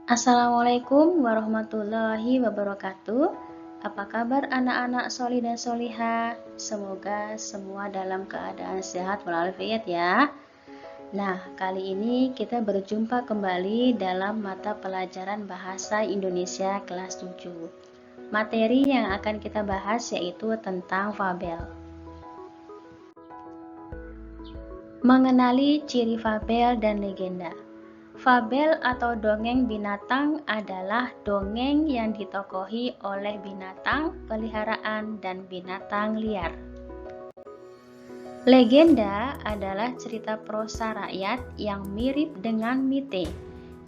Assalamualaikum warahmatullahi wabarakatuh. Apa kabar anak-anak sholih dan sholihah? Semoga semua dalam keadaan sehat walafiat ya. Nah, kali ini kita berjumpa kembali dalam mata pelajaran Bahasa Indonesia kelas 7. Materi yang akan kita bahas yaitu tentang fabel. Mengenali ciri fabel dan legenda. Fabel atau dongeng binatang adalah dongeng yang ditokohi oleh binatang peliharaan dan binatang liar. Legenda adalah cerita prosa rakyat yang mirip dengan mite,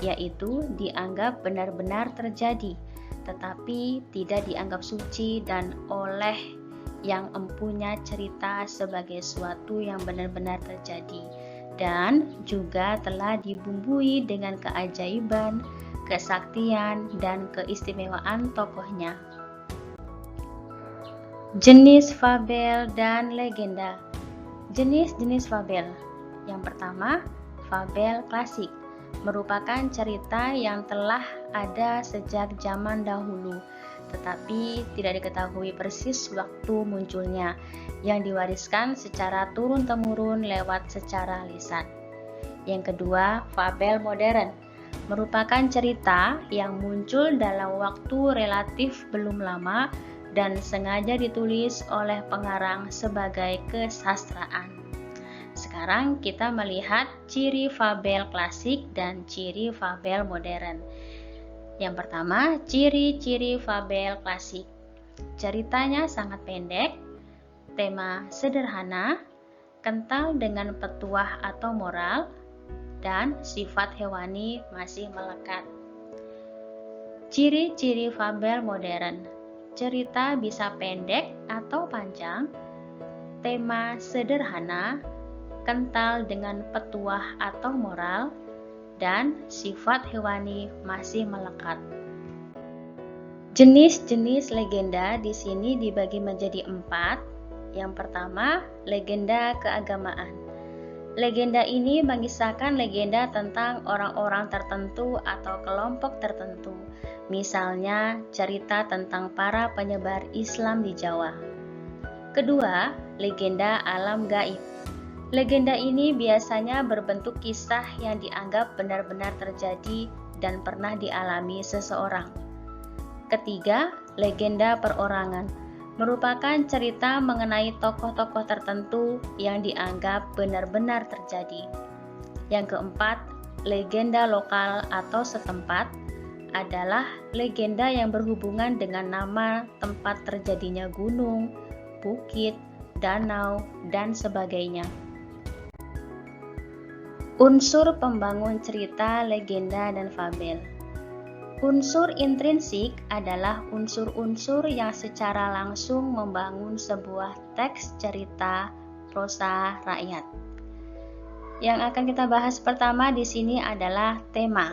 yaitu dianggap benar-benar terjadi, tetapi tidak dianggap suci dan oleh yang empunya cerita sebagai suatu yang benar-benar terjadi dan juga telah dibumbui dengan keajaiban, kesaktian, dan keistimewaan tokohnya. Jenis fabel dan legenda. Jenis-jenis fabel. Yang pertama, fabel klasik, merupakan cerita yang telah ada sejak zaman dahulu, tetapi tidak diketahui persis waktu munculnya, yang diwariskan secara turun-temurun lewat secara lisan. Yang kedua, fabel modern, merupakan cerita yang muncul dalam waktu relatif belum lama dan sengaja ditulis oleh pengarang sebagai kesastraan. Sekarang kita melihat ciri fabel klasik dan ciri fabel modern. Yang pertama, ciri-ciri fabel klasik. Ceritanya sangat pendek, tema sederhana, kental dengan petuah atau moral, dan sifat hewani masih melekat. Ciri-ciri fabel modern. Cerita bisa pendek atau panjang, tema sederhana, kental dengan petuah atau moral, dan sifat hewani masih melekat. Jenis-jenis legenda di sini dibagi menjadi 4. Yang pertama, legenda keagamaan. Legenda ini mengisahkan legenda tentang orang-orang tertentu atau kelompok tertentu. Misalnya, cerita tentang para penyebar Islam di Jawa. Kedua, legenda alam gaib. Legenda ini biasanya berbentuk kisah yang dianggap benar-benar terjadi dan pernah dialami seseorang. Ketiga, legenda perorangan, merupakan cerita mengenai tokoh-tokoh tertentu yang dianggap benar-benar terjadi. Yang keempat, legenda lokal atau setempat adalah legenda yang berhubungan dengan nama tempat terjadinya gunung, bukit, danau, dan sebagainya. Unsur pembangun cerita, legenda, dan fabel. Unsur intrinsik adalah unsur-unsur yang secara langsung membangun sebuah teks cerita prosa rakyat. Yang akan kita bahas pertama di sini adalah tema.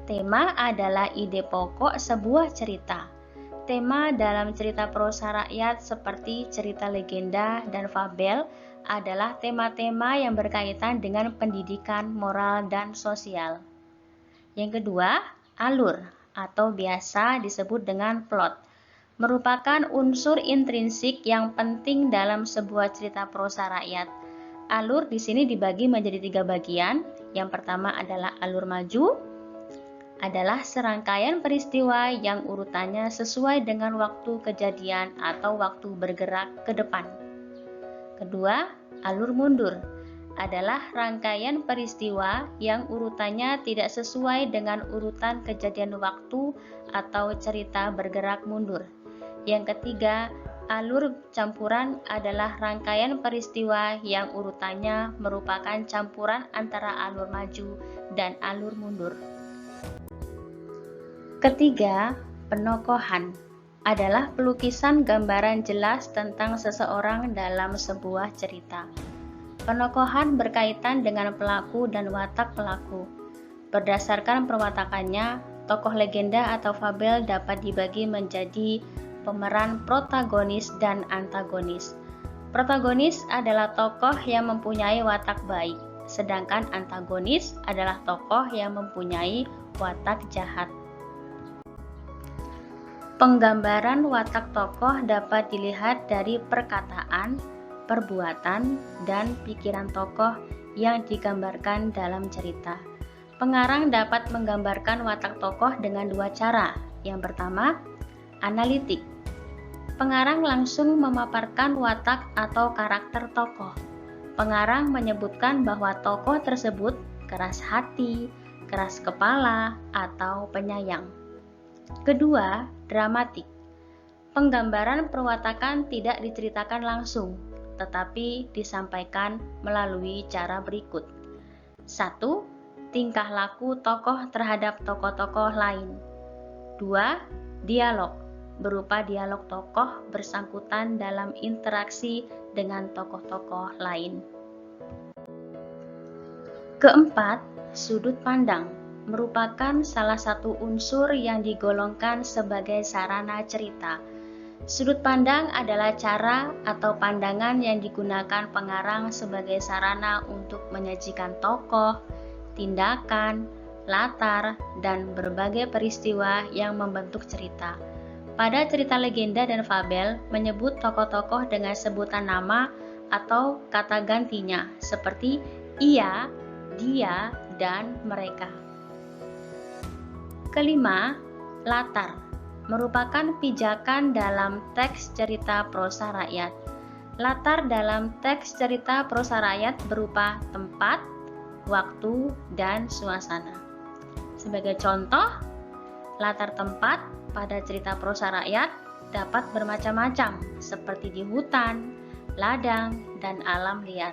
Tema adalah ide pokok sebuah cerita. Tema dalam cerita prosa rakyat seperti cerita legenda dan fabel adalah tema-tema yang berkaitan dengan pendidikan, moral, dan sosial. Yang kedua, alur atau biasa disebut dengan plot, merupakan unsur intrinsik yang penting dalam sebuah cerita prosa rakyat. Alur di sini dibagi menjadi 3 bagian. Yang pertama adalah alur maju, adalah serangkaian peristiwa yang urutannya sesuai dengan waktu kejadian atau waktu bergerak ke depan. Kedua, alur mundur adalah rangkaian peristiwa yang urutannya tidak sesuai dengan urutan kejadian waktu atau cerita bergerak mundur. Yang ketiga, alur campuran adalah rangkaian peristiwa yang urutannya merupakan campuran antara alur maju dan alur mundur. Ketiga, penokohan adalah pelukisan gambaran jelas tentang seseorang dalam sebuah cerita. Penokohan berkaitan dengan pelaku dan watak pelaku. Berdasarkan perwatakannya, tokoh legenda atau fabel dapat dibagi menjadi pemeran protagonis dan antagonis. Protagonis adalah tokoh yang mempunyai watak baik, sedangkan antagonis adalah tokoh yang mempunyai watak jahat. Penggambaran watak tokoh dapat dilihat dari perkataan, perbuatan, dan pikiran tokoh yang digambarkan dalam cerita. Pengarang dapat menggambarkan watak tokoh dengan dua cara. Yang pertama, analitik. Pengarang langsung memaparkan watak atau karakter tokoh. Pengarang menyebutkan bahwa tokoh tersebut keras hati, keras kepala, atau penyayang. Kedua, dramatik. Penggambaran perwatakan tidak diceritakan langsung, tetapi disampaikan melalui cara berikut. 1. Tingkah laku tokoh terhadap tokoh-tokoh lain. 2. Dialog, berupa dialog tokoh bersangkutan dalam interaksi dengan tokoh-tokoh lain. Keempat, sudut pandang merupakan salah satu unsur yang digolongkan sebagai sarana cerita. Sudut pandang adalah cara atau pandangan yang digunakan pengarang sebagai sarana untuk menyajikan tokoh, tindakan, latar, dan berbagai peristiwa yang membentuk cerita. Pada cerita legenda dan fabel, menyebut tokoh-tokoh dengan sebutan nama atau kata gantinya, seperti ia, dia, dan mereka. Kelima, latar merupakan pijakan dalam teks cerita prosa rakyat. Latar dalam teks cerita prosa rakyat berupa tempat, waktu, dan suasana. Sebagai contoh, latar tempat pada cerita prosa rakyat dapat bermacam-macam, seperti di hutan, ladang, dan alam liar.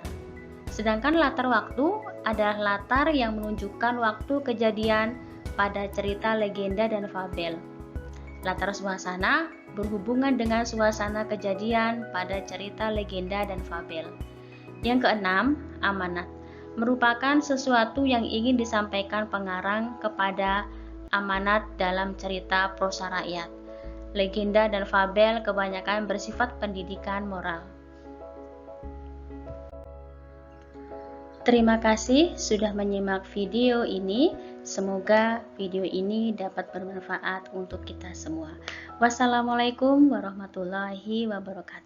Sedangkan latar waktu adalah latar yang menunjukkan waktu kejadian pada cerita legenda dan fabel. Latar suasana berhubungan dengan suasana kejadian pada cerita legenda dan fabel. Yang keenam, amanat merupakan sesuatu yang ingin disampaikan pengarang kepada amanat dalam cerita prosa rakyat. Legenda dan fabel kebanyakan bersifat pendidikan moral. Terima kasih sudah menyimak video ini. Semoga video ini dapat bermanfaat untuk kita semua. Wassalamualaikum warahmatullahi wabarakatuh.